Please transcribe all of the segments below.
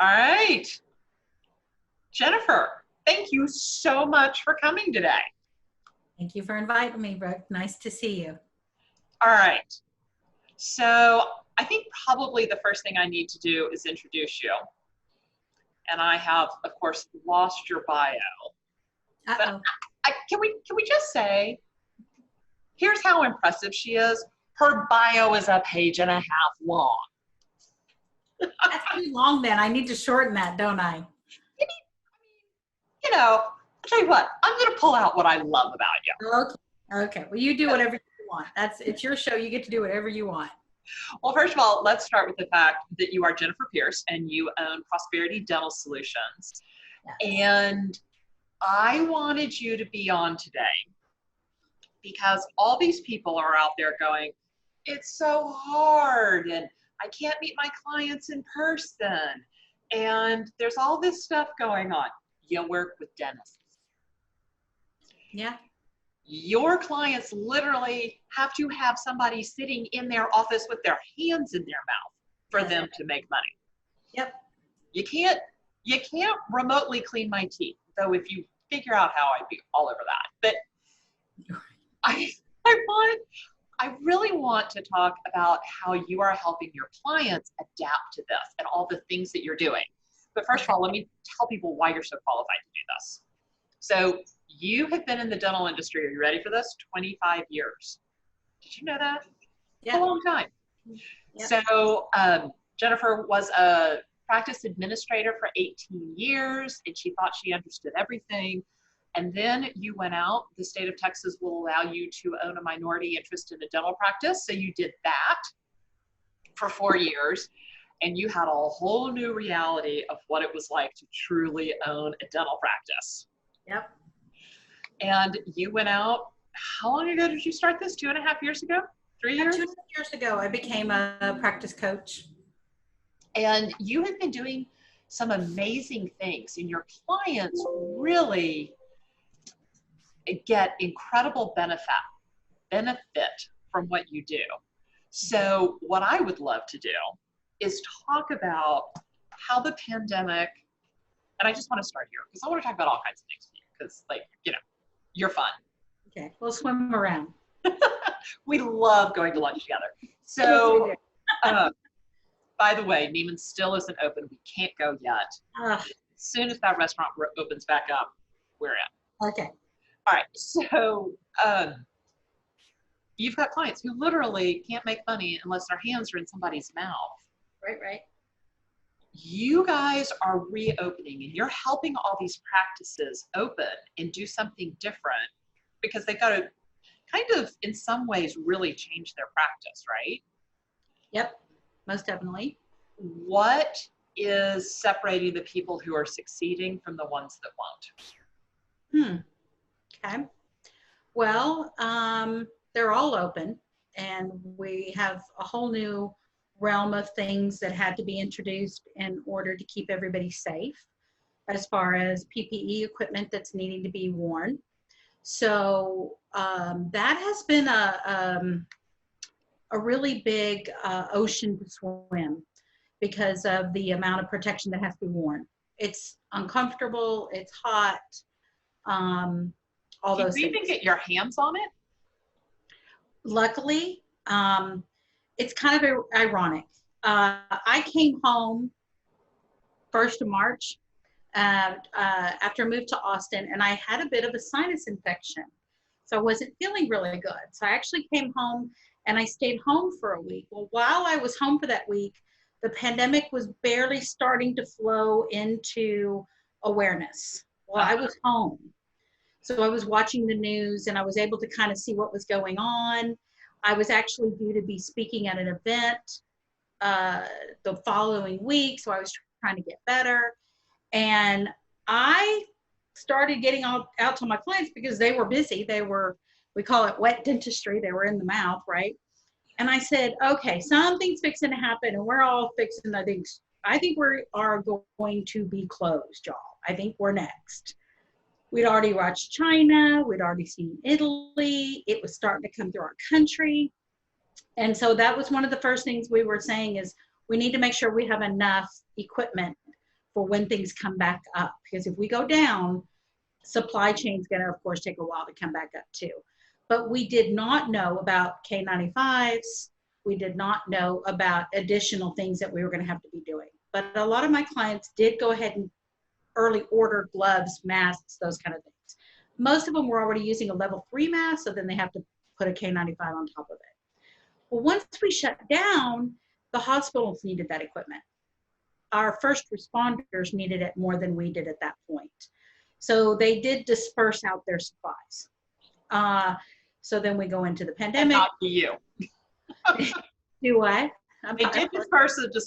All right. Jennifer, thank you so much for coming today. Thank you for inviting me, Brooke. Nice to see you. All right. So I think probably the first thing I need to do is introduce you. And I have, of course, lost your bio. Uh-oh. But can we just say, here's how impressive she is. Her bio is a page and a half long. That's too long then. I need to shorten that, don't I? I'll tell you what, I'm going to pull out what I love about you. Okay. Well, you do whatever you want. It's your show. You get to do whatever you want. Well, first of all, let's start with the fact that you are Jennifer Pearce and you own Prosperity Dental Solutions. Yes. And I wanted you to be on today because all these people are out there going, it's so hard and I can't meet my clients in person. And there's all this stuff going on. You work with dentists. Yeah. Your clients literally have to have somebody sitting in their office with their hands in their mouth for them to make money. Yep. You can't remotely clean my teeth, though if you figure out how, I'd be all over that. But I really want to talk about how you are helping your clients adapt to this and all the things that you're doing. But first of all, let me tell people why you're so qualified to do this. So you have been in the dental industry, are you ready for this? 25 years. Did you know that? Yeah. A long time. Yeah. So Jennifer was a practice administrator for 18 years, and she thought she understood everything. And then you went out. The state of Texas will allow you to own a minority interest in a dental practice. So you did that for 4 years. And you had a whole new reality of what it was like to truly own a dental practice. Yep. And you went out, how long ago did you start this? 2.5 years ago? 3 years? 2.5 years ago, I became a practice coach. And you have been doing some amazing things, and your clients really get incredible benefit from what you do. So what I would love to do is talk about how the pandemic, and I just want to start here because I want to talk about all kinds of things with you because, you're fun. Okay, we'll swim around. We love going to lunch together. So, by the way, Neiman's still isn't open. We can't go yet. As soon as that restaurant opens back up, we're in. Okay. All right. So, you've got clients who literally can't make money unless their hands are in somebody's mouth. Right. You guys are reopening and you're helping all these practices open and do something different because they've got to kind of, in some ways, really change their practice, right? Yep, most definitely. What is separating the people who are succeeding from the ones that won't? Okay. Well, they're all open and we have a whole new realm of things that had to be introduced in order to keep everybody safe as far as PPE equipment that's needing to be worn. So that has been a really big ocean to swim because of the amount of protection that has to be worn. It's uncomfortable, it's hot, all those things. Did you even get your hands on it? Luckily, it's kind of ironic. I came home 1st of March after I moved to Austin, and I had a bit of a sinus infection. So I wasn't feeling really good. So I actually came home and I stayed home for a week. Well, while I was home for that week, the pandemic was barely starting to flow into awareness while I was home. So I was watching the news and I was able to kind of see what was going on. I was actually due to be speaking at an event the following week, so I was trying to get better. And I started getting out to my clients because they were busy. They were, we call it wet dentistry. They were in the mouth, right? And I said, okay, something's fixing to happen and we're all fixing, I think we are going to be closed, y'all. I think we're next. We'd already watched China. We'd already seen Italy. It was starting to come through our country. And so that was one of the first things we were saying is we need to make sure we have enough equipment for when things come back up. Because if we go down, supply chain's going to, of course, take a while to come back up too. But we did not know about K95s. We did not know about additional things that we were going to have to be doing. But a lot of my clients did go ahead and early order gloves, masks, those kind of things. Most of them were already using a level 3 mask, so then they have to put a K95 on top of it. Well, once we shut down, the hospitals needed that equipment. Our first responders needed it more than we did at that point. So they did disperse out their supplies. So then we go into the pandemic. And not to you. Do what? They did disperse the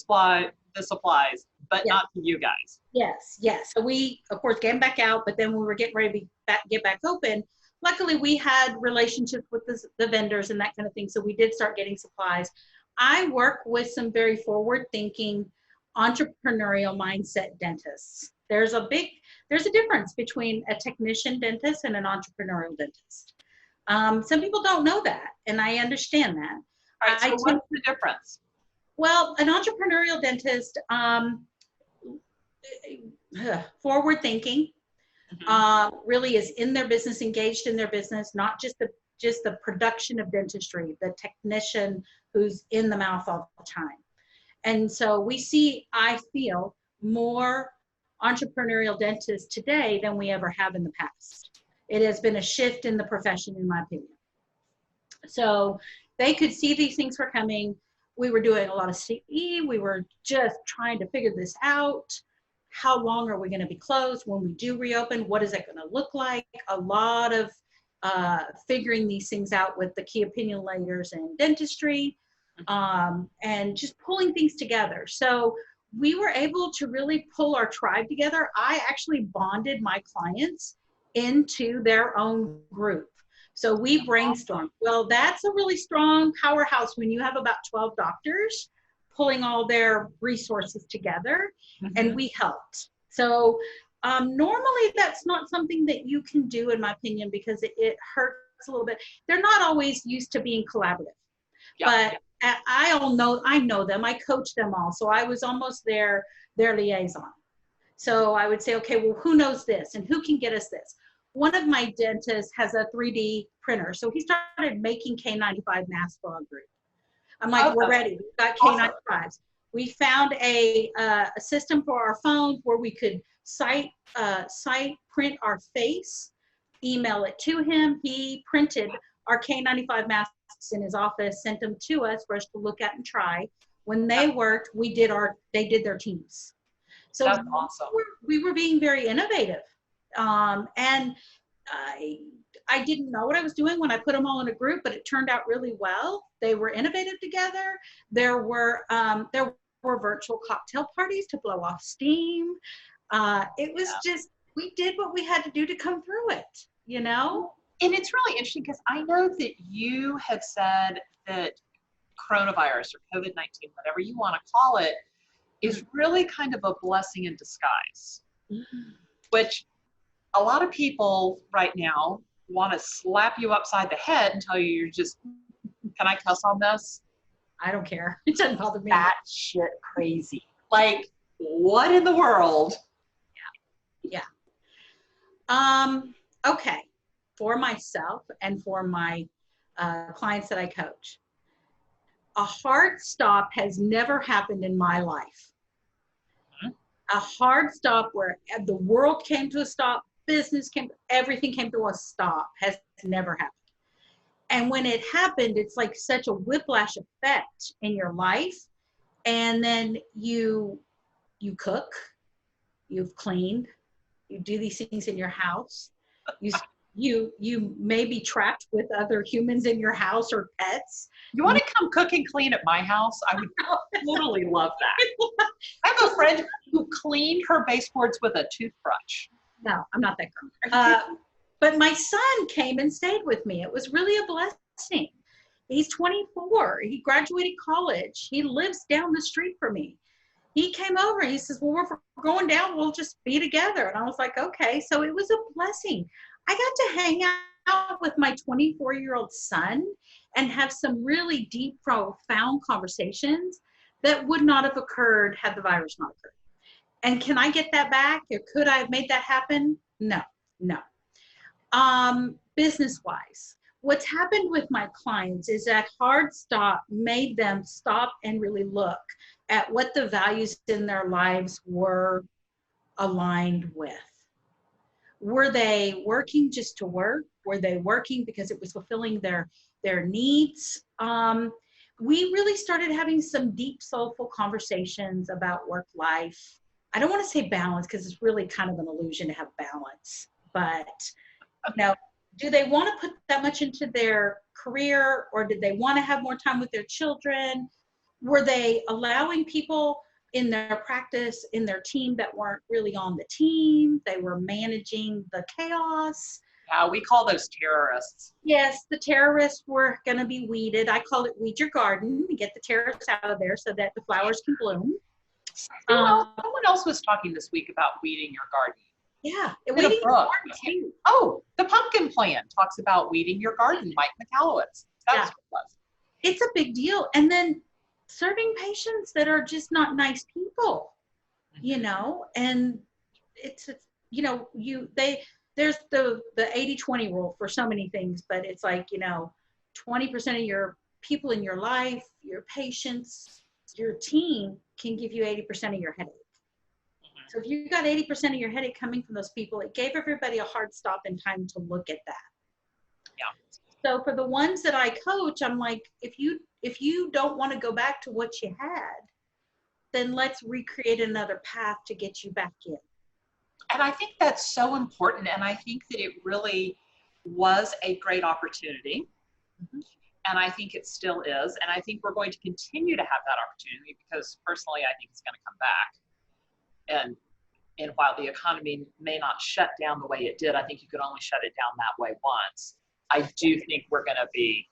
supplies, but yes. not to you guys. Yes, yes. So we, of course, came back out, but then when we were getting ready to get back open, luckily we had relationships with the vendors and that kind of thing. So we did start getting supplies. I work with some very forward-thinking, entrepreneurial mindset dentists. There's a difference between a technician dentist and an entrepreneurial dentist. Some people don't know that, and I understand that. All right, so what's the difference? Well, an entrepreneurial dentist, forward thinking, really is in their business, engaged in their business, not just the production of dentistry, the technician who's in the mouth all the time. And so we see, I feel, more entrepreneurial dentists today than we ever have in the past. It has been a shift in the profession, in my opinion. So they could see these things were coming. We were doing a lot of CE. We were just trying to figure this out. How long are we going to be closed? When we do reopen, what is it going to look like? A lot of figuring these things out with the key opinion leaders in dentistry, and just pulling things together. So we were able to really pull our tribe together. I actually bonded my clients into their own group. So we brainstormed. Well, that's a really strong powerhouse when you have about 12 doctors pulling all their resources together, and we helped. So normally that's not something that you can do, in my opinion, because it hurts a little bit. They're not always used to being collaborative, but I know them. I coach them all. So I was almost their liaison. So I would say, okay, well, who knows this and who can get us this? One of my dentists has a 3D printer. So he started making K95 masks for our group. I'm like, we're ready. We've got K95s. We found a system for our phones where we could sight print our face, email it to him. He printed our K95 masks in his office, sent them to us for us to look at and try. When they worked, they did their teams. So that's awesome. We were being very innovative. And I didn't know what I was doing when I put them all in a group, but it turned out really well. They were innovative together. There were virtual cocktail parties to blow off steam. It was just, we did what we had to do to come through it, you know? And it's really interesting because I know that you have said that coronavirus or COVID-19, whatever you want to call it, is really kind of a blessing in disguise, which a lot of people right now want to slap you upside the head and tell you you're just, can I cuss on this? I don't care. It doesn't bother me. That shit crazy. Like, what in the world? Yeah. Okay. For myself and for my clients that I coach, a hard stop has never happened in my life. A hard stop where the world came to a stop, everything came to a stop has never happened. And when it happened, it's like such a whiplash effect in your life. And then you cook, you've cleaned, you do these things in your house. You may be trapped with other humans in your house or pets. You want to come cook and clean at my house? I would totally love that. I have a friend who cleaned her baseboards with a toothbrush. No, I'm not that girl. But my son came and stayed with me. It was really a blessing. He's 24. He graduated college. He lives down the street from me. He came over and he says, well, we're going down. We'll just be together. And I was like, okay. So it was a blessing. I got to hang out with my 24-year-old son and have some really deep, profound conversations that would not have occurred had the virus not occurred. And can I get that back? Or could I have made that happen? No, no. Business wise, what's happened with my clients is that hard stop made them stop and really look at what the values in their lives were aligned with. Were they working just to work? Were they working because it was fulfilling their needs? We really started having some deep, soulful conversations about work life. I don't want to say balance because it's really kind of an illusion to have balance, but you know, do they want to put that much into their career, or did they want to have more time with their children? Were they allowing people in their practice, in their team that weren't really on the team? They were managing the chaos. Yeah, we call those terrorists. Yes, the terrorists were going to be weeded. I call it weed your garden. Get the terrorists out of there so that the flowers can bloom. Someone else was talking this week about weeding your garden. Yeah, weeding your garden too. Oh, the Pumpkin Plan talks about weeding your garden, Mike McAllowitz. That's what it was. It's a big deal. And then serving patients that are just not nice people, you know, and it's you know, there's the 80-20 rule for so many things, but it's like, you know, 20% of your people in your life, your patients, your team can give you 80% of your headache. So if you got 80% of your headache coming from those people, it gave everybody a hard stop in time to look at that. Yeah. So for the ones that I coach, I'm like, if you don't want to go back to what you had, then let's recreate another path to get you back in. And I think that's so important. And I think that it really was a great opportunity. Mm-hmm. And I think it still is. And I think we're going to continue to have that opportunity because personally, I think it's going to come back. And while the economy may not shut down the way it did, I think you could only shut it down that way once. I do think we're going to be.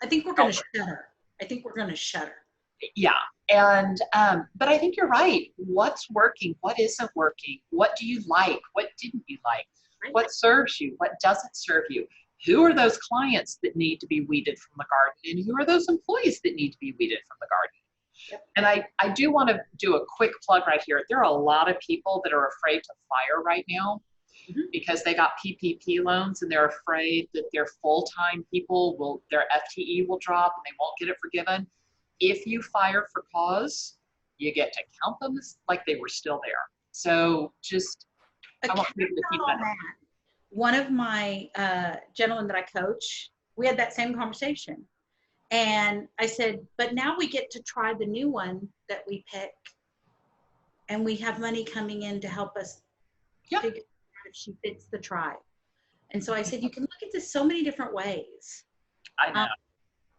I think we're going to shudder. I think we're going to shudder. Yeah. And, but I think you're right. What's working? What isn't working? What do you like? What didn't you like? Right. What serves you? What doesn't serve you? Who are those clients that need to be weeded from the garden? And who are those employees that need to be weeded from the garden? Yep. And I do want to do a quick plug right here. There are a lot of people that are afraid to fire right now because they got PPP loans and they're afraid that their full-time people their FTE will drop and they won't get it forgiven. If you fire for cause, you get to count them like they were still there. So just, I want people to keep that. One of my gentlemen that I coach, we had that same conversation. And I said, but now we get to try the new one that we pick. And we have money coming in to help us figure out if she fits the tribe. And so I said, you can look at this so many different ways. I know.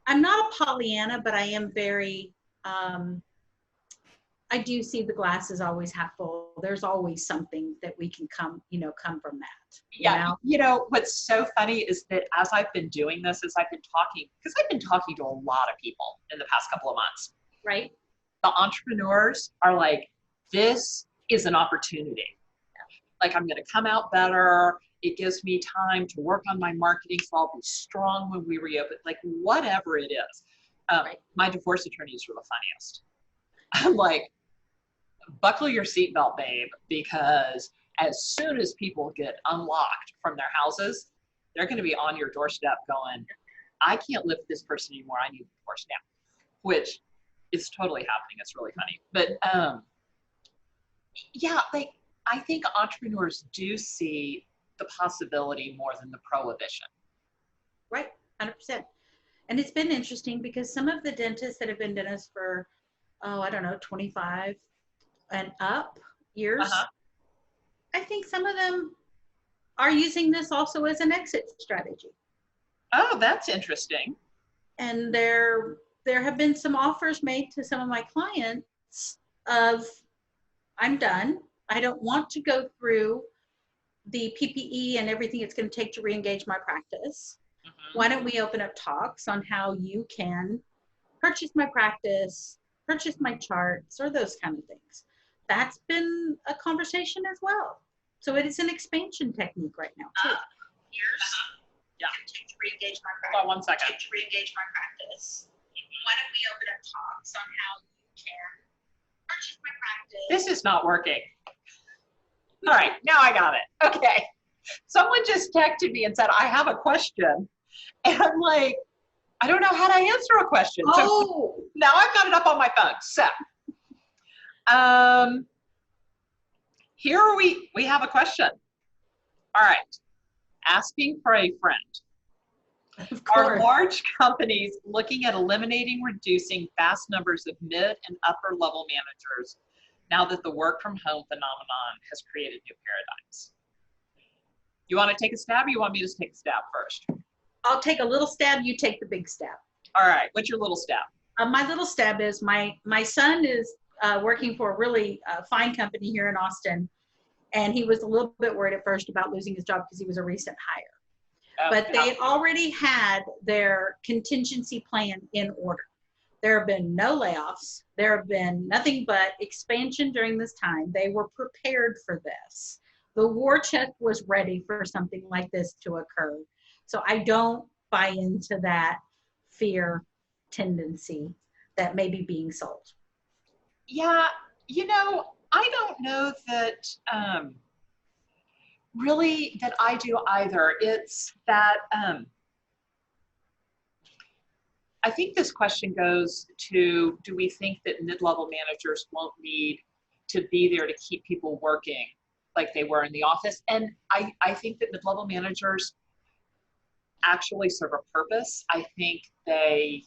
I'm not a Pollyanna, but I am very, I do see the glass is always half full. There's always something that we can come from that. Yeah. You know, what's so funny is that as I've been doing this, as I've been talking, because I've been talking to a lot of people in the past couple of months. Right. The entrepreneurs are like, this is an opportunity. Like, I'm going to come out better. It gives me time to work on my marketing, so I'll be strong when we reopen, like whatever it is. My divorce attorneys are the funniest. I'm like, buckle your seatbelt, babe, because as soon as people get unlocked from their houses, they're going to be on your doorstep going, I can't live with this person anymore. I need a divorce now, which is totally happening. It's really funny. But yeah, like I think entrepreneurs do see the possibility more than the prohibition. Right, 100%. And it's been interesting because some of the dentists that have been dentists for, I don't know, 25 and up years, I think some of them are using this also as an exit strategy. Oh, that's interesting. And there have been some offers made to some of my clients of, I'm done. I don't want to go through the PPE and everything it's going to take to re-engage my practice. Why don't we open up talks on how you can purchase my practice, purchase my charts, or those kind of things. That's been a conversation as well. So it is an expansion technique right now too. To re-engage my practice. Hold on 1 second. To re-engage my practice. Why don't we open up talks on how you can purchase my practice? This is not working. All right, now I got it. Okay. Someone just texted me and said, I have a question. And I'm like, I don't know how to answer a question. Oh, So now I've got it up on my phone. So here we have a question. All right. Asking for a friend. of Are course. large companies looking at eliminating, reducing vast numbers of mid and upper level managers now that the work from home phenomenon has created new paradigms? You want to take a stab or you want me to take a stab first? I'll take a little stab, you take the big stab. All right, what's your little stab? My little stab is my son is working for a really fine company here in Austin, and he was a little bit worried at first about losing his job because he was a recent hire. But they already had their contingency plan in order. There have been no layoffs. There have been nothing but expansion during this time. They were prepared for this. The war chest was ready for something like this to occur. So I don't buy into that fear tendency that may be being sold. Yeah, I don't know that really that I do either. It's that I think this question goes to, do we think that mid-level managers won't need to be there to keep people working like they were in the office? And I think that mid-level managers actually serve a purpose. I think they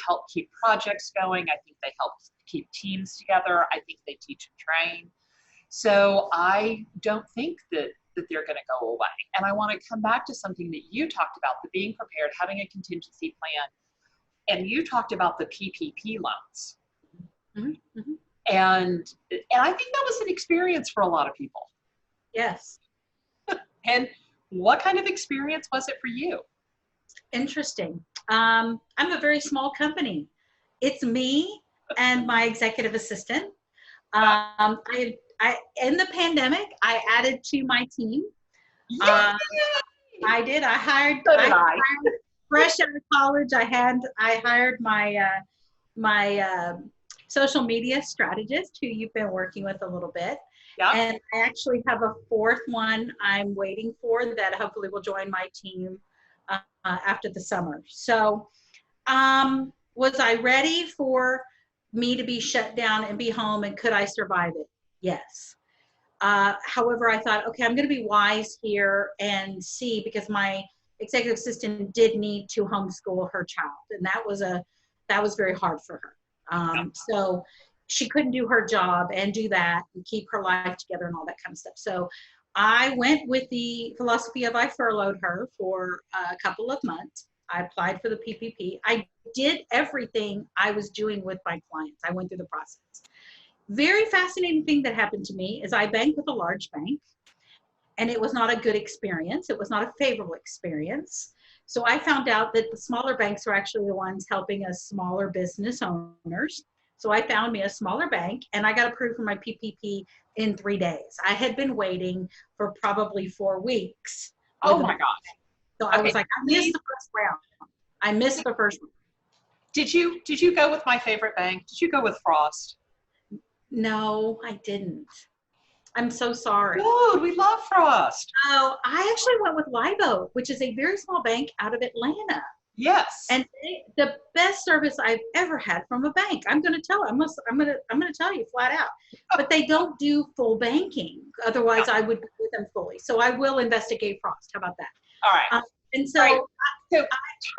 help keep projects going. I think they help keep teams together. I think they teach and train. So I don't think that they're going to go away. And I want to come back to something that you talked about, the being prepared, having a contingency plan. And you talked about the PPP loans. Mm-hmm. Mm-hmm. And I think that was an experience for a lot of people. Yes. And what kind of experience was it for you? Interesting. I'm a very small company. It's me and my executive assistant. I in the pandemic, I added to my team. I did. I hired. So did I. Fresh out of college, I hired my social media strategist, who you've been working with a little bit. Yep. And I actually have a fourth one I'm waiting for that hopefully will join my team after the summer. So was I ready for me to be shut down and be home, and could I survive it? Yes. However, I thought, okay, I'm going to be wise here and see, because my executive assistant did need to homeschool her child, and that was very hard for her. So she couldn't do her job and do that and keep her life together and all that kind of stuff. So I went with the philosophy of I furloughed her for a couple of months. I applied for the PPP. I did everything I was doing with my clients. I went through the process. Very fascinating thing that happened to me is I banked with a large bank, and it was not a good experience. It was not a favorable experience. So I found out that the smaller banks were actually the ones helping us smaller business owners. So I found me a smaller bank, and I got approved for my PPP in 3 days. I had been waiting for probably 4 weeks. Oh my gosh. So I was like, I missed the first round. I missed the first round. Did you go with my favorite bank? Did you go with Frost? No, I didn't. I'm so sorry. Dude, we love Frost. Oh, I actually went with Live Oak, which is a very small bank out of Atlanta. Yes. And the best service I've ever had from a bank. I'm going to tell. I'm going to tell you flat out. But they don't do full banking. Otherwise, I would do them fully. So I will investigate Frost. How about that? All right. And so, so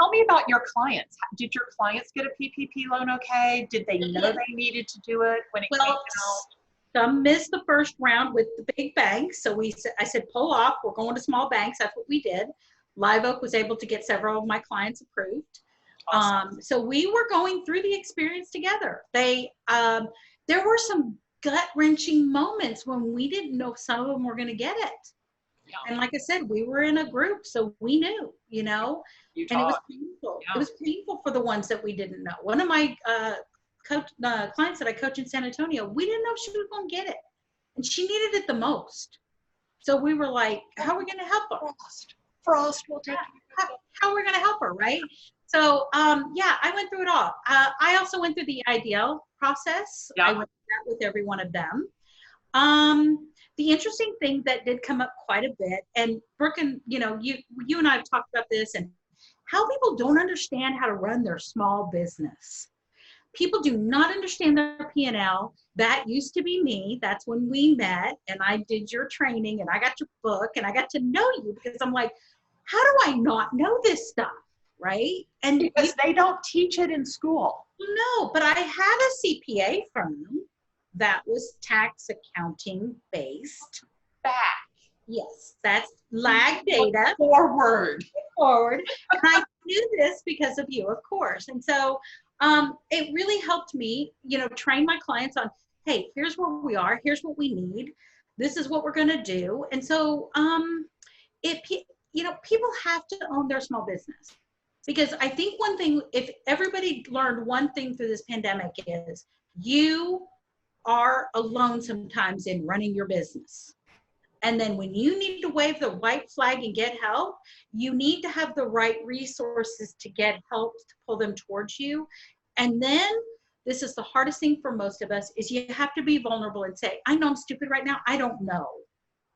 tell me about your clients. Did your clients get a PPP loan okay? Did they know they needed to do it when it came out? Some missed the first round with the big banks. So I said, pull off. We're going to small banks. That's what we did. Live Oak was able to get several of my clients approved. Awesome. So we were going through the experience together. There were some gut-wrenching moments when we didn't know if some of them were going to get it. Yeah. And like I said, we were in a group, so we knew, and it was painful. Yeah. It was painful for the ones that we didn't know. One of my clients that I coach in San Antonio, we didn't know if she was going to get it, and she needed it the most. So we were like, how are we going to help her? Frost will take how are we going to help her, right? So I went through it all. I also went through the IDL process. Yeah. I went through that with every one of them. The interesting thing that did come up quite a bit, and Brooke, and you and I have talked about this, and how people don't understand how to run their small business. People do not understand their P&L. That used to be me. That's when we met and I did your training and I got your book and I got to know you, because I'm like, how do I not know this stuff? Right? And because they don't teach it in school. No, but I had a CPA firm that was tax accounting based. Back. Yes, that's lag data. Forward. And I knew this because of you, of course. And so it really helped me, train my clients on, hey, here's where we are, here's what we need, this is what we're going to do. And so people have to own their small business, because I think one thing, if everybody learned one thing through this pandemic, is you are alone sometimes in running your business. And then when you need to wave the white flag and get help, you need to have the right resources to get help, to pull them towards you. And then this is the hardest thing for most of us, is you have to be vulnerable and say, I know I'm stupid right now. I don't know.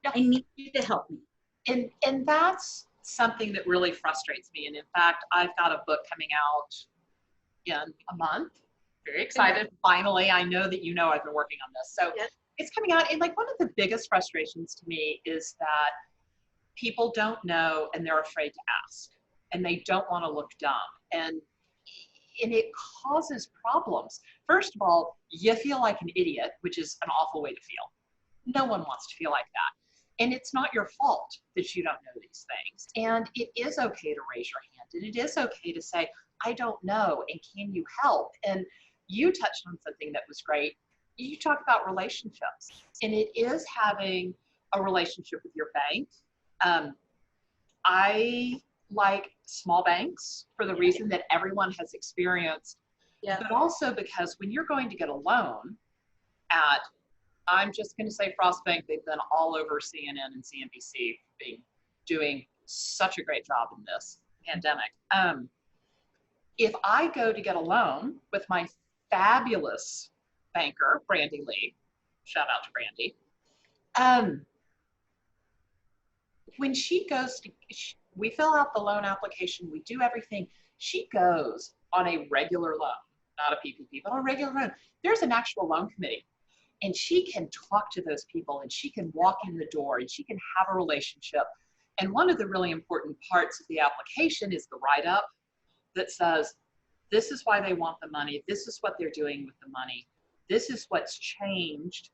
Yeah. I need you to help me. And that's something that really frustrates me. And in fact, I've got a book coming out in a month. Very excited. Finally, I know that I've been working on this. So yes. It's coming out. And like, one of the biggest frustrations to me is that people don't know and they're afraid to ask, and they don't want to look dumb. And it causes problems. First of all, you feel like an idiot, which is an awful way to feel. No one wants to feel like that. And it's not your fault that you don't know these things. And it is okay to raise your hand. And it is okay to say, I don't know, and can you help? And you touched on something that was great. You talk about relationships, and it is having a relationship with your bank. I like small banks for the reason that everyone has experienced, but also because when you're going to get a loan at, I'm just going to say Frost Bank, they've been all over CNN and CNBC doing such a great job in this pandemic. If I go to get a loan with my fabulous banker, Brandy Lee, shout out to Brandy, when she goes to, we fill out the loan application, we do everything. She goes on a regular loan, not a PPP, but a regular loan. There's an actual loan committee, and she can talk to those people, and she can walk in the door, and she can have a relationship. And one of the really important parts of the application is the write-up that says, this is why they want the money. This is what they're doing with the money. This is what's changed.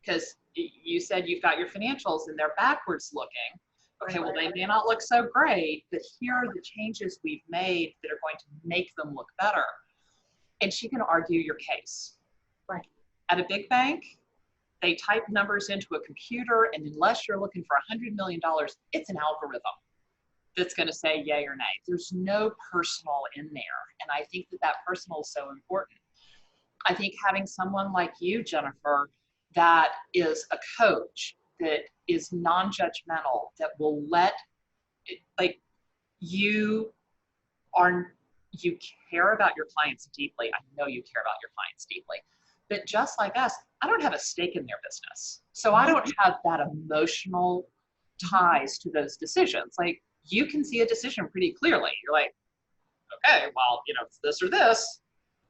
Because you said you've got your financials and they're backwards looking. Okay, well, they may not look so great, but here are the changes we've made that are going to make them look better. And she can argue your case. Right. At a big bank, they type numbers into a computer, and unless you're looking for $100 million, it's an algorithm that's going to say yay or nay. There's no personal in there. And I think that personal is so important. I think having someone like you, Jennifer, that is a coach, that is non-judgmental, that will let it, like, you care about your clients deeply. I know you care about your clients deeply, but just like us, I don't have a stake in their business. So I don't have that emotional ties to those decisions. Like, you can see a decision pretty clearly. You're like, okay, well, it's this or this.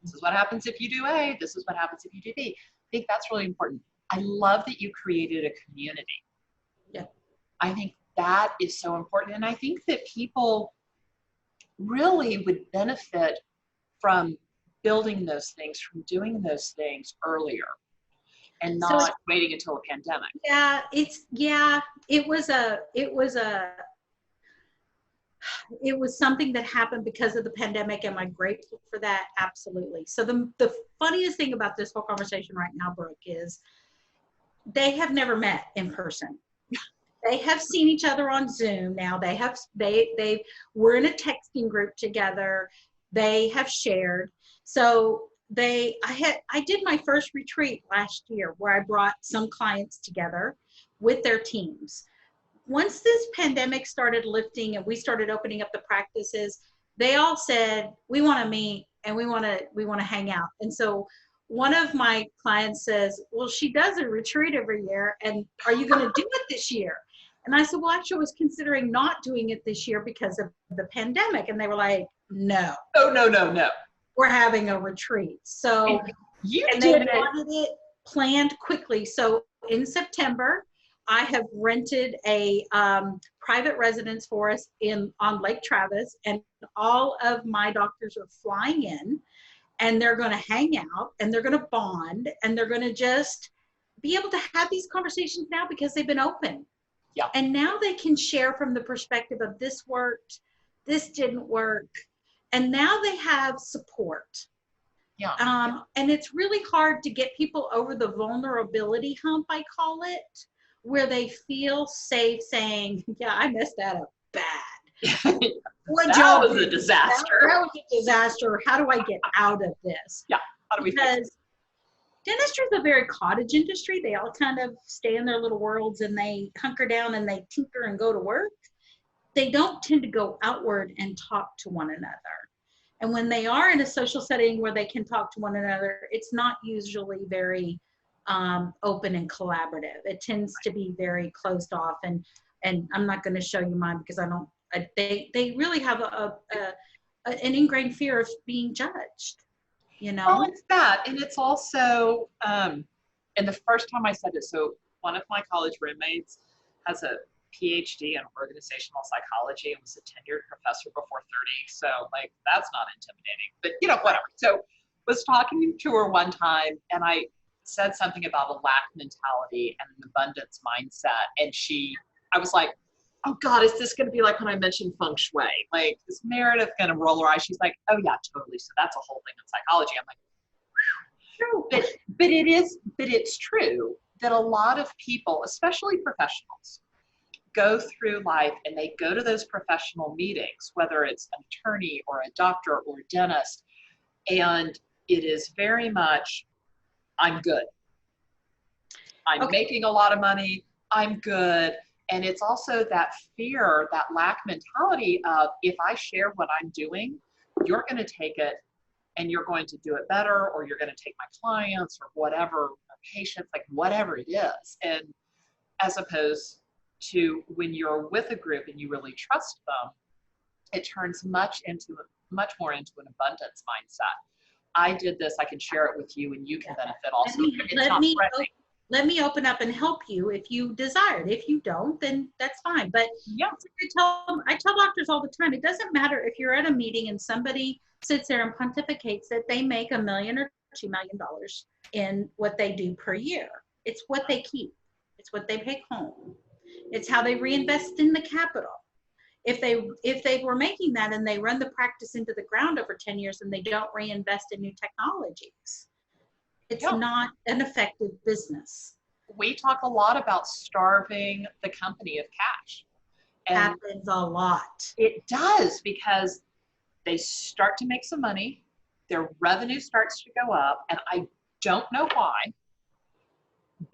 This is what happens if you do A. This is what happens if you do B. I think that's really important. I love that you created a community. Yeah. I think that is so important. And I think that people really would benefit from building those things, from doing those things earlier, and not waiting until a pandemic. It was something that happened because of the pandemic. Am I grateful for that? Absolutely. So the funniest thing about this whole conversation right now, Brooke, is they have never met in person. They have seen each other on Zoom now. They were in a texting group together. They have shared. So I did my first retreat last year where I brought some clients together with their teams. Once this pandemic started lifting and we started opening up the practices, they all said, we want to meet and we want to hang out. And so one of my clients says, well, she does a retreat every year, and are you going to do it this year? And I said, well, actually, I was considering not doing it this year because of the pandemic. And they were like, no. Oh, no. We're having a retreat. So, and they wanted it planned quickly. So in September, I have rented a private residence for us on Lake Travis, and all of my doctors are flying in, and they're going to hang out, and they're going to bond, and they're going to just be able to have these conversations now because they've been open. Yeah. And now they can share from the perspective of this worked, this didn't work, and now they have support. Yeah. And it's really hard to get people over the vulnerability hump, I call it, where they feel safe saying, yeah, I messed that up bad. That was a disaster. That was a disaster. How do I get out of this? Yeah. How do we fix it? Dentistry is a very cottage industry. They all kind of stay in their little worlds, and they hunker down and they tinker and go to work. They don't tend to go outward and talk to one another. And when they are in a social setting where they can talk to one another, it's not usually very open and collaborative. It tends to be very closed off. And I'm not going to show you mine because they really have an ingrained fear of being judged. You know? Well, it's that. And it's also, and the first time I said it, so one of my college roommates has a PhD in organizational psychology and was a tenured professor before 30. So like, that's not intimidating, but whatever. So was talking to her one time, and I said something about a lack mentality and an abundance mindset. And I was like, oh God, is this going to be like when I mentioned feng shui? Like, is Meredith going to roll her eyes? She's like, oh yeah, totally. So that's a whole thing in psychology. I'm like, but it's true that a lot of people, especially professionals, go through life and they go to those professional meetings, whether it's an attorney or a doctor or a dentist, and it is very much, I'm good. I'm making a lot of money. I'm good. And it's also that fear, that lack mentality of, if I share what I'm doing, you're going to take it and you're going to do it better, or you're going to take my clients or whatever, or patients, like whatever it is. And as opposed to when you're with a group and you really trust them, it turns much more into an abundance mindset. I did this, I can share it with you, and you can benefit also. Let me open up and help you if you desire it. If you don't, then that's fine. But yeah, I tell doctors all the time, it doesn't matter if you're at a meeting and somebody sits there and pontificates that they make $1 million or $2 million in what they do per year. It's what they keep. It's what they take home. It's how they reinvest in the capital. If they were making that and they run the practice into the ground over 10 years and they don't reinvest in new technologies, it's not an effective business. We talk a lot about starving the company of cash. And happens a lot. It does, because they start to make some money, their revenue starts to go up, and I don't know why,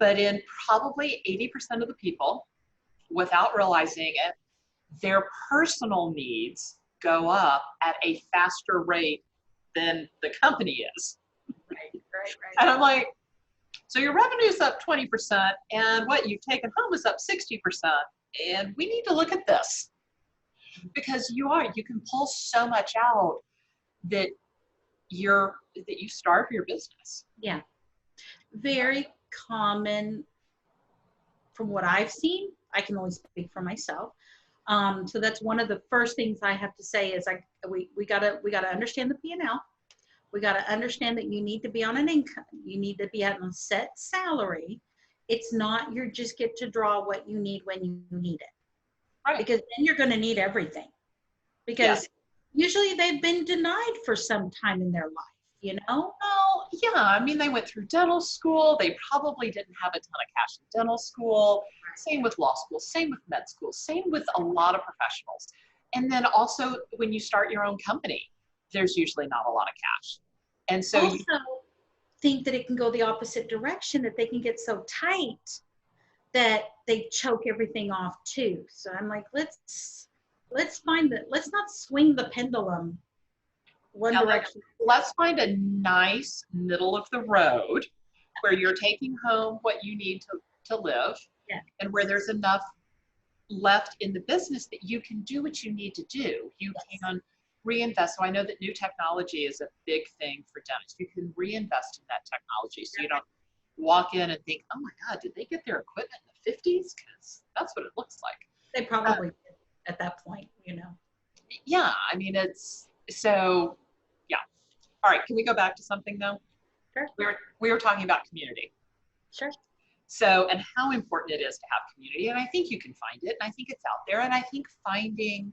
but in probably 80% of the people, without realizing it, their personal needs go up at a faster rate than the company is. Right. And I'm like, so your revenue's up 20%, and what you've taken home is up 60%, and we need to look at this, because you can pull so much out that you starve your business. Yeah, very common from what I've seen. I can only speak for myself. So that's one of the first things I have to say is we gotta understand the P&L. We got to understand that you need to be on an income. You need to be at a set salary. It's not you just get to draw what you need when you need it. Right. Because then you're going to need everything. Because usually they've been denied for some time in their life, Well, yeah. I mean, they went through dental school. They probably didn't have a ton of cash in dental school. Same with law school. Same with med school. Same with a lot of professionals. And then also when you start your own company, there's usually not a lot of cash. And so also think that it can go the opposite direction, that they can get so tight that they choke everything off too. So I'm like, let's not swing the pendulum one Now, direction. let's find a nice middle of the road where you're taking home what you need to live, Yeah. and where there's enough left in the business that you can do what you need to do. You can reinvest. So I know that new technology is a big thing for dentists. You can reinvest in that technology, so you don't walk in and think, oh my God, did they get their equipment in the 50s? Because that's what it looks like. They probably did at that point, you know. Yeah, I mean, it's so, yeah. All right, can we go back to something though? Sure. We were talking about community. Sure. So, and how important it is to have community. And I think you can find it, and I think it's out there. And I think finding,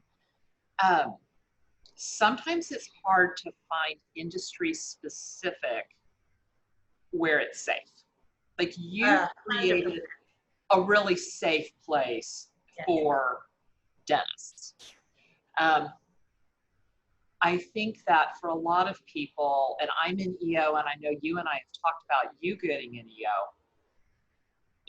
sometimes it's hard to find industry specific where it's safe. Like you created a really safe place for dentists. I think that for a lot of people, and I'm in EO, and I know you and I have talked about you getting in EO.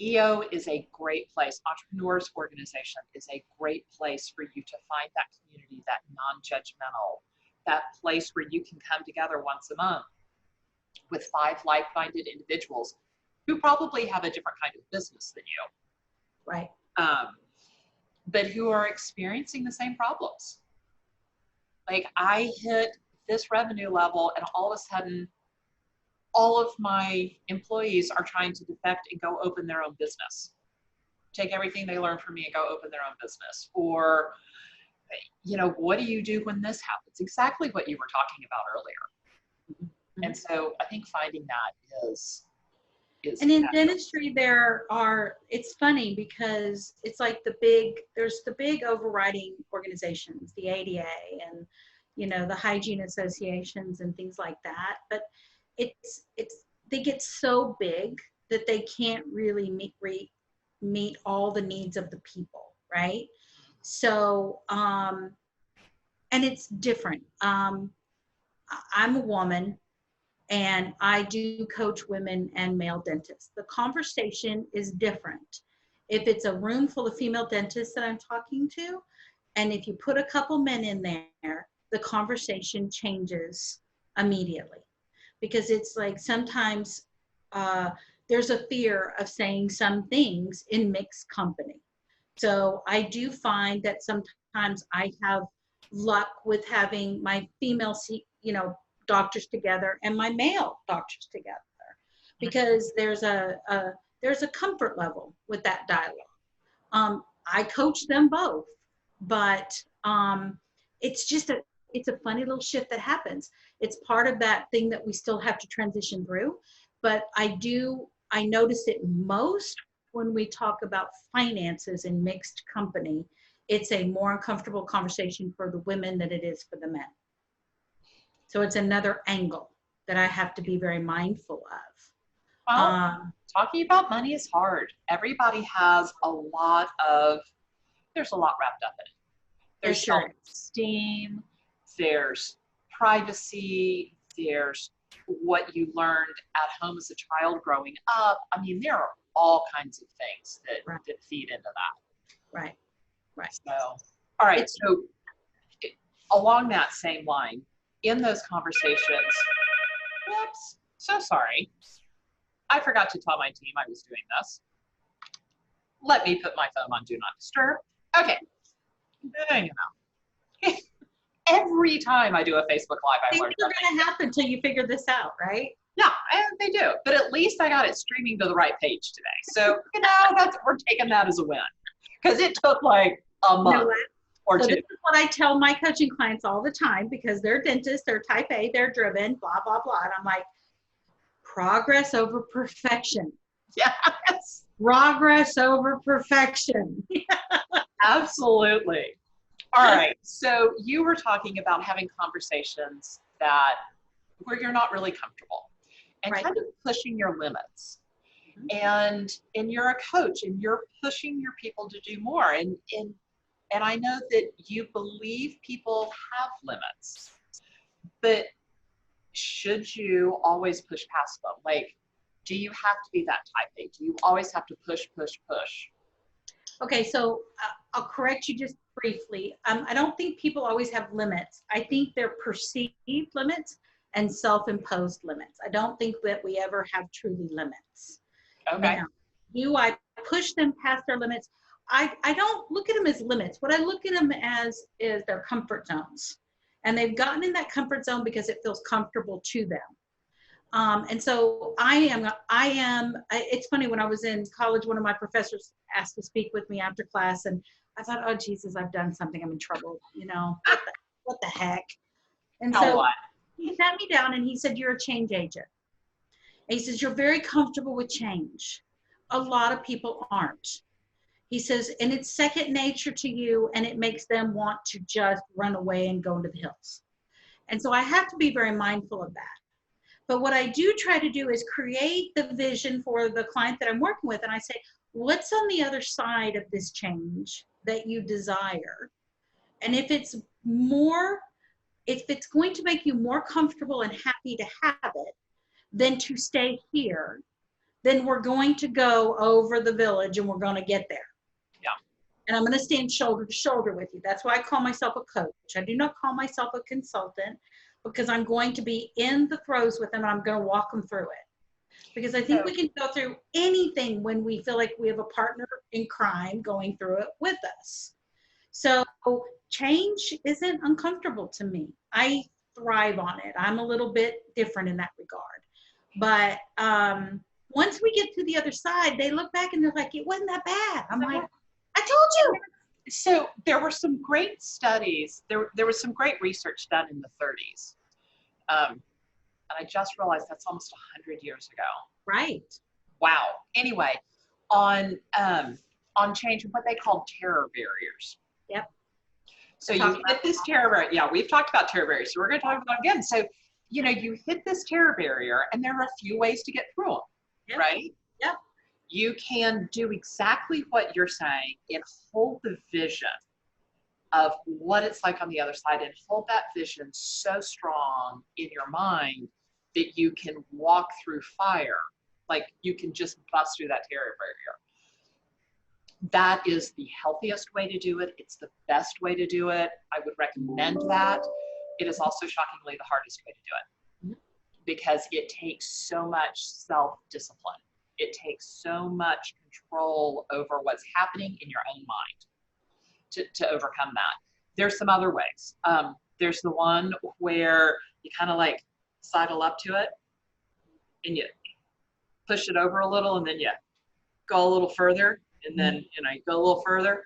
EO is a great place. Entrepreneurs Organization is a great place for you to find that community, that non-judgmental, that place where you can come together once a month with 5 like-minded individuals who probably have a different kind of business than you. Right. But who are experiencing the same problems. Like I hit this revenue level and all of a sudden, all of my employees are trying to defect and go open their own business. Take everything they learned from me and go open their own business. Or, you know, what do you do when this happens? Exactly what you were talking about earlier. Mm-hmm. And so I think finding that is and in dentistry it's funny because it's like there's the big overriding organizations, the ADA and, you know, the hygiene associations and things like that. But they get so big that they can't really meet all the needs of the people, right? So, and it's different. I'm a woman, and I do coach women and male dentists. The conversation is different. If it's a room full of female dentists that I'm talking to, and if you put a couple men in there, the conversation changes immediately. Because it's like sometimes there's a fear of saying some things in mixed company. So I do find that sometimes I have luck with having my female, doctors together and my male doctors together, because there's a comfort level with that dialogue. I coach them both, but it's a funny little shift that happens. It's part of that thing that we still have to transition through. But I notice it most when we talk about finances in mixed company. It's a more uncomfortable conversation for the women than it is for the men. So it's another angle that I have to be very mindful of. Well, talking about money is hard. Everybody has there's a lot wrapped up in it. There's self-esteem, there's privacy, there's what you learned at home as a child growing up. I mean, there are all kinds of things that feed into that. Right. So, all right. So along that same line, in those conversations, whoops, so sorry. I forgot to tell my team I was doing this. Let me put my phone on Do Not Disturb. Okay. You know. Every time I do a Facebook Live, I learn something. It's going to happen until you figure this out, right? Yeah, and they do. But at least I got it streaming to the right page today. So, we're taking that as a win. Because it took like a month or two. This is what I tell my coaching clients all the time, because they're dentists, they're type A, they're driven, blah, blah, blah. And I'm like, progress over perfection. Yes. Progress over perfection. Absolutely. All right. So you were talking about having conversations where you're not really comfortable and kind of pushing your limits. And you're a coach and you're pushing your people to do more. And I know that you believe people have limits, but should you always push past them? Like, do you have to be that type A? Do you always have to push, push, push? Okay, so I'll correct you just briefly. I don't think people always have limits. I think they're perceived limits and self-imposed limits. I don't think that we ever have truly limits. Okay. Now, do I push them past their limits? I don't look at them as limits. What I look at them as is their comfort zones. And they've gotten in that comfort zone because it feels comfortable to them. And so it's funny, when I was in college, one of my professors asked to speak with me after class, and I thought, oh, Jesus, I've done something. I'm in trouble. What the heck? And so he sat me down and he said, you're a change agent. And he says, you're very comfortable with change. A lot of people aren't. He says, and it's second nature to you, and it makes them want to just run away and go into the hills. And so I have to be very mindful of that. But what I do try to do is create the vision for the client that I'm working with. And I say, what's on the other side of this change that you desire? And if it's going to make you more comfortable and happy to have it than to stay here, then we're going to go over the village and we're going to get there. Yeah. And I'm going to stand shoulder to shoulder with you. That's why I call myself a coach. I do not call myself a consultant, because I'm going to be in the throes with them and I'm going to walk them through it. Because I think we can go through anything when we feel like we have a partner in crime going through it with us. So change isn't uncomfortable to me. I thrive on it. I'm a little bit different in that regard. But once we get to the other side, they look back and they're like, it wasn't that bad. I'm like, I told you. So there were some great studies. There was some great research done in the 30s. And I just realized that's almost 100 years ago. Right. Wow. Anyway, on change and what they called terror barriers. Yep. So you hit this terror barrier. Yeah, we've talked about terror barriers. So we're going to talk about it again. So, you hit this terror barrier, and there are a few ways to get through them, yep. right? Yep. You can do exactly what you're saying and hold the vision of what it's like on the other side, and hold that vision so strong in your mind that you can walk through fire. Like, you can just bust through that terror barrier. That is the healthiest way to do it. It's the best way to do it. I would recommend that. It is also shockingly the hardest way to do it, because it takes so much self-discipline. It takes so much control over what's happening in your own mind to overcome that. There's some other ways. There's the one where you kind of like sidle up to it and you push it over a little, and then you go a little further, and then you go a little further.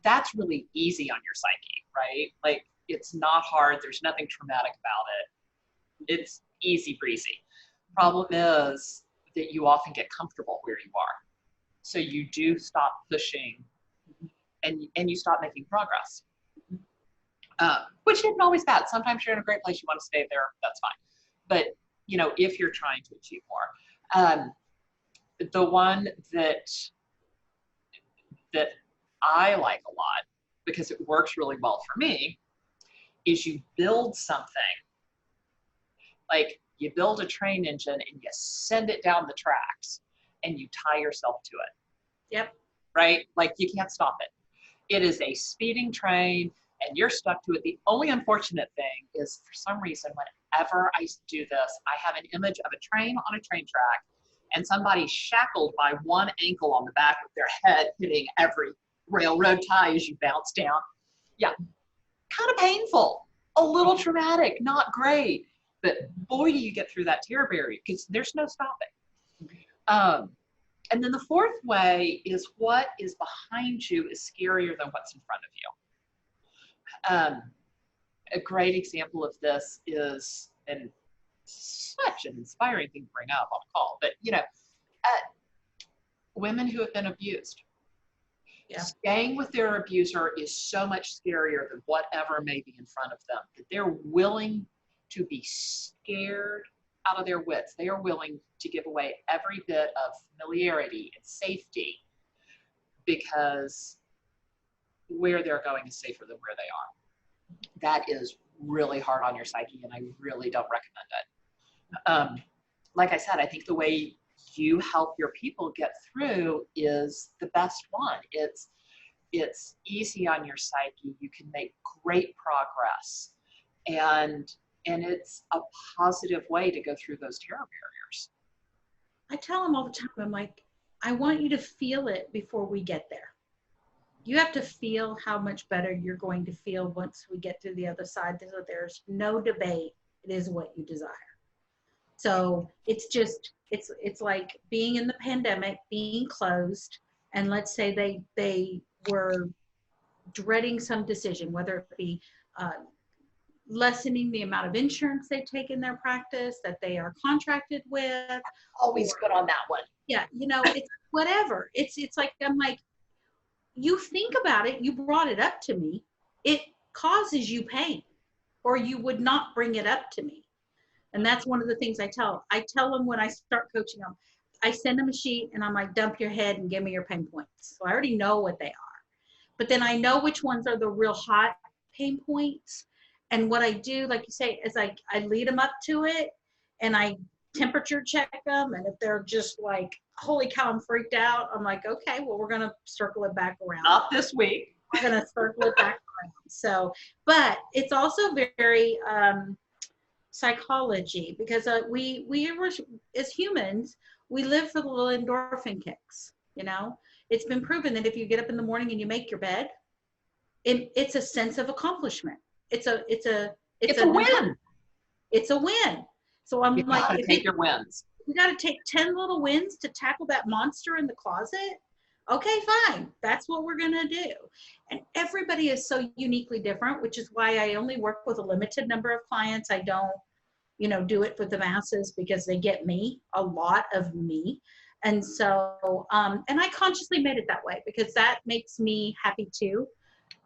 That's really easy on your psyche, right? Like, it's not hard. There's nothing traumatic about it. It's easy breezy. Problem is that you often get comfortable where you are. So you do stop pushing, and you stop making progress, which isn't always bad. Sometimes you're in a great place, you want to stay there, that's fine. But, if you're trying to achieve more, the one that I like a lot, because it works really well for me, is you build something. Like, you build a train engine and you send it down the tracks and you tie yourself to it. Yep. Right? Like, you can't stop it. It is a speeding train and you're stuck to it. The only unfortunate thing is, for some reason, whenever I do this, I have an image of a train on a train track and somebody shackled by one ankle on the back of their head, hitting every railroad tie as you bounce down. Yeah, kind of painful, a little traumatic, not great. But boy, do you get through that terror barrier, because there's no stopping. And then the fourth way is, what is behind you is scarier than what's in front of you. A great example of this is, and such an inspiring thing to bring up on a call, but women who have been abused. Yeah. Staying with their abuser is so much scarier than whatever may be in front of them, that they're willing to be scared out of their wits. They are willing to give away every bit of familiarity and safety, because where they're going is safer than where they are. That is really hard on your psyche, and I really don't recommend it. Like I said, I think the way you help your people get through is the best one. It's it's easy on your psyche. You can make great progress. And it's a positive way to go through those terror barriers. I tell them all the time, I'm like, I want you to feel it before we get there. You have to feel how much better you're going to feel once we get to the other side. So there's no debate. It is what you desire. So it's just, it's like being in the pandemic, being closed, and let's say they were dreading some decision, whether it be lessening the amount of insurance they take in their practice that they are contracted with. Always good on that one. Yeah, you know, it's whatever. It's like, I'm like, you think about it, you brought it up to me, it causes you pain, or you would not bring it up to me. And that's one of the things I tell them when I start coaching them. I send them a sheet and I'm like, dump your head and give me your pain points. So I already know what they are. But then I know which ones are the real hot pain points. And what I do, like you say, is I lead them up to it and I temperature check them. And if they're just like, holy cow, I'm freaked out, I'm like, okay, well, we're going to circle it back around. Not this week. We're going to circle it back around. So, but it's also very psychology, because we were, as humans, we live for the little endorphin kicks. You know, it's been proven that if you get up in the morning and you make your bed, it's a sense of accomplishment. It's a win. It's a win. So I'm like, take your wins. You got to take 10 little wins to tackle that monster in the closet. Okay, fine. That's what we're going to do. And everybody is so uniquely different, which is why I only work with a limited number of clients. I don't, do it for the masses, because they get me, a lot of me. And so, and I consciously made it that way because that makes me happy too.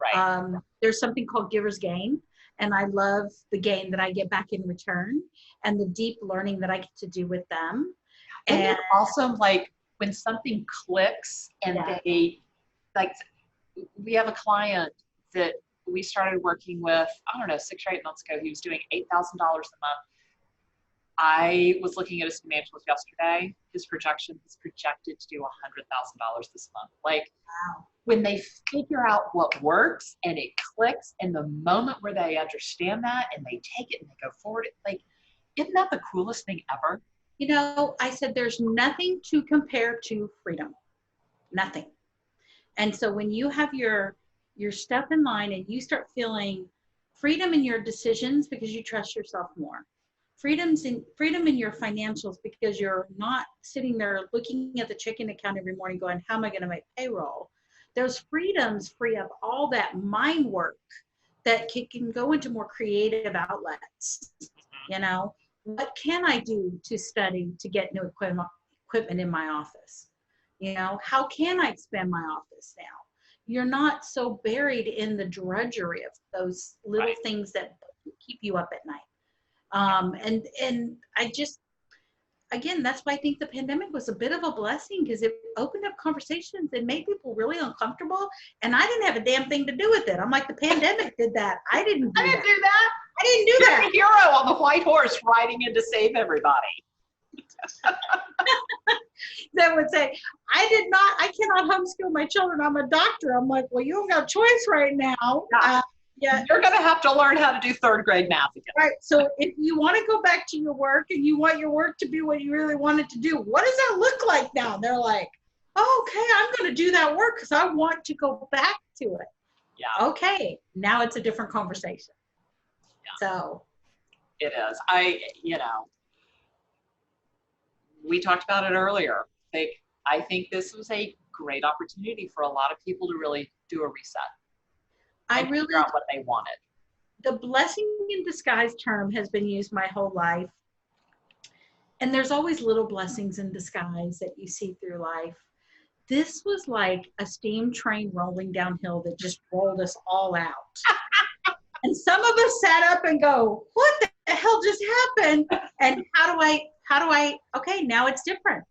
Right. There's something called giver's gain. And I love the gain that I get back in return and the deep learning that I get to do with them. And also, like, when something clicks and they, like, we have a client that we started working with, I don't know, 6 or 8 months ago. He was doing $8,000 a month. I was looking at his financials yesterday. His projected to do $100,000 this month. Like, wow. When they figure out what works and it clicks, and the moment where they understand that and they take it and they go forward, like, isn't that the coolest thing ever? I said there's nothing to compare to freedom. Nothing. And so when you have your stuff in line and you start feeling freedom in your decisions because you trust yourself more, freedom in your financials because you're not sitting there looking at the checking account every morning going, how am I going to make payroll? Those freedoms free up all that mind work that can go into more creative outlets. What can I do to study to get new equipment in my office? How can I expand my office now? You're not so buried in the drudgery of those little things that keep you up at night. And I just, again, that's why I think the pandemic was a bit of a blessing, because it opened up conversations and made people really uncomfortable. And I didn't have a damn thing to do with it. I'm like, the pandemic did that. I didn't do that. I didn't do You're that. the hero on the white horse riding in to save everybody. That would say, I cannot homeschool my children. I'm a doctor. I'm like, well, you don't got a choice right now. Yeah. You're going to have to learn how to do 3rd grade math again. Right. So if you want to go back to your work and you want your work to be what you really want it to do, what does that look like now? They're like, oh, okay, I'm going to do that work because I want to go back to it. Yeah. Okay. Now it's a different conversation. Yeah. So. It is. We talked about it earlier. I think this was a great opportunity for a lot of people to really do a reset. I really figure out what they wanted. The blessing in disguise term has been used my whole life. And there's always little blessings in disguise that you see through life. This was like a steam train rolling downhill that just rolled us all out. And some of us sat up and go, what the hell just happened? And how do I, okay, now it's different.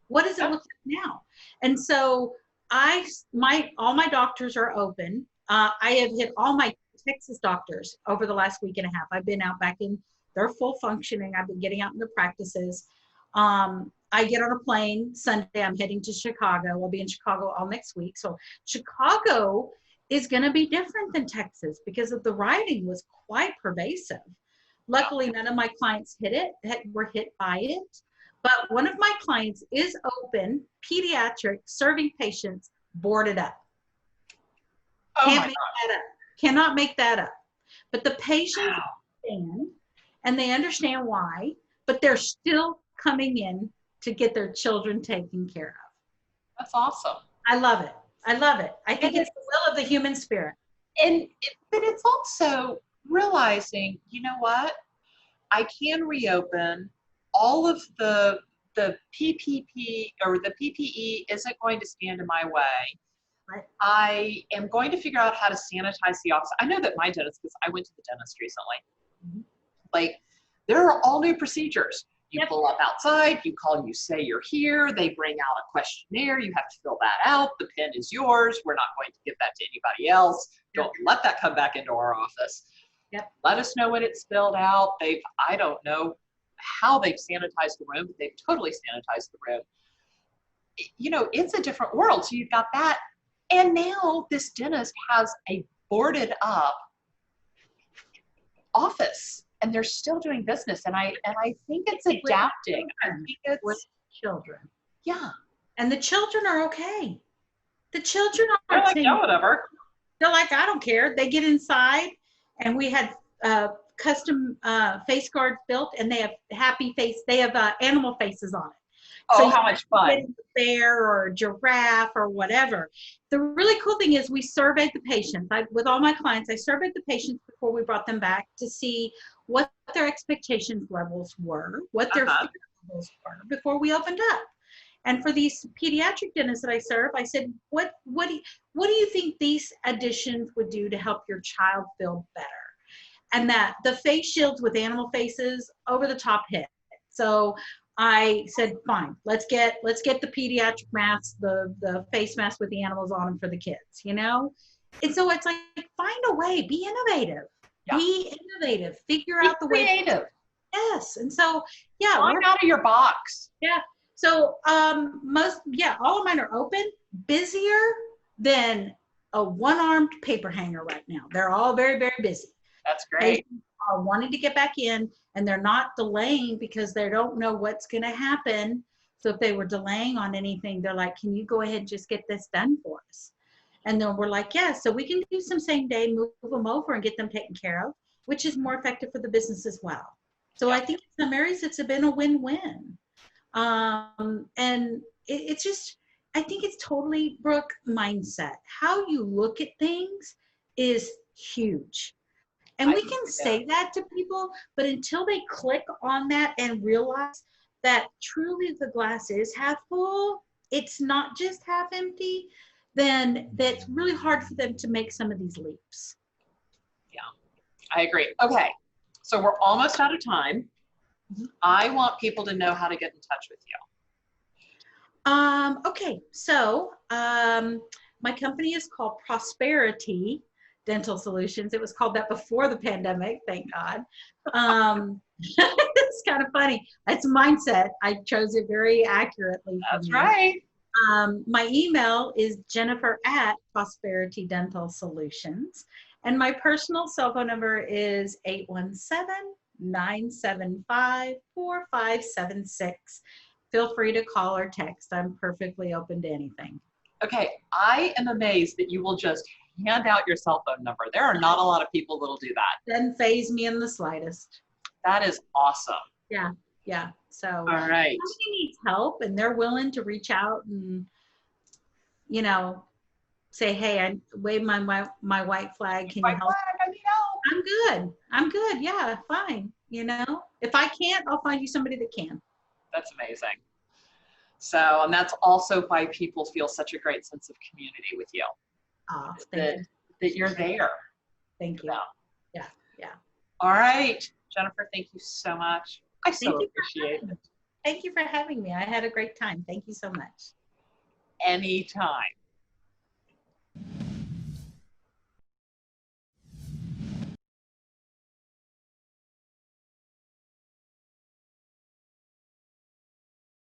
What does it look like now? And so all my doctors are open. I have hit all my Texas doctors over the last week and a half. I've been out back in, they're full functioning. I've been getting out in the practices. I get on a plane Sunday. I'm heading to Chicago. I'll be in Chicago all next week. So Chicago is going to be different than Texas because of the rioting was quite pervasive. Luckily, none of my clients were hit by it. But one of my clients is open, pediatric, serving patients, boarded up. Oh Can't my make God. that up. Cannot make that up. But the patients understand, and they understand why, but they're still coming in to get their children taken care of. That's awesome. I love it. I love it. I think And it's the will of the human spirit. But it's also realizing, you know what? I can reopen. All of the PPP or the PPE isn't going to stand in my way. Right. I am going to figure out how to sanitize the office. I know that my dentist, because I went to the dentist recently, like there are all new procedures. You pull up outside, you call, you say you're here, they bring out a questionnaire, you have to fill that out, the pen is yours, we're not going to give that to anybody else. Don't let that come back into our office. Let us know when it's filled out. I don't know how they've sanitized the room, but they've totally sanitized the room. You know, it's a different world. So you've got that. And now this dentist has a boarded up office and they're still doing business. And I think it's adapting. I think it's with children. Yeah. And the children are okay. The children are like, no, whatever. They're like, I don't care. They get inside and we had custom face guards built and they have happy face. They have animal faces on it. Oh, so how much fun. A bear or a giraffe or whatever. The really cool thing is we surveyed the patients. With all my clients, I surveyed the patients before we brought them back to see what their expectations levels were, what their fear levels were before we opened up. And for these pediatric dentists that I serve, I said, what do you think these additions would do to help your child feel better? And that the face shields with animal faces, over the top hit. So I said, fine, let's get the pediatric mask, the face mask with the animals on them for the kids, you know? And so it's like, find a way, be innovative, be innovative, figure out the way. Creative. Yes. And so, yeah. Climb out of your box. Yeah. So all of mine are open, busier than a one-armed paper hanger right now. They're all very, very busy. That's great. Patients are wanting to get back in and they're not delaying because they don't know what's going to happen. So if they were delaying on anything, they're like, can you go ahead and just get this done for us? And then we're like, yeah, so we can do some same day, move them over and get them taken care of, which is more effective for the business as well. So I think in some areas it's been a win-win. And it's just, I think it's totally, Brooke, mindset. How you look at things is huge. And we can say that to people, but until they click on that and realize that truly the glass is half full, it's not just half empty, then that's really hard for them to make some of these leaps. Yeah, I agree. Okay, so we're almost out of time. I want people to know how to get in touch with you. Okay, so my company is called Prosperity Dental Solutions. It was called that before the pandemic, thank God. It's kind of funny. It's mindset. I chose it very accurately. That's right. My email is Jennifer@Prosperity Dental Solutions. And my personal cell phone number is 817-975-4576. Feel free to call or text. I'm perfectly open to anything. Okay, I am amazed that you will just hand out your cell phone number. There are not a lot of people that'll do that. Doesn't faze me in the slightest. That is awesome. Yeah, yeah. So all right. if somebody needs help and they're willing to reach out and, you know, say, hey, I wave my white flag. Can you help? I need help. I'm good. Yeah, fine. You know, if I can't, I'll find you somebody that can. That's amazing. So, and that's also why people feel such a great sense of community with you. Oh, that you're there. Thank you. Yeah, yeah. All right, Jennifer, thank you so much. I so appreciate it. Thank you for having me. I had a great time. Thank you so much. Anytime.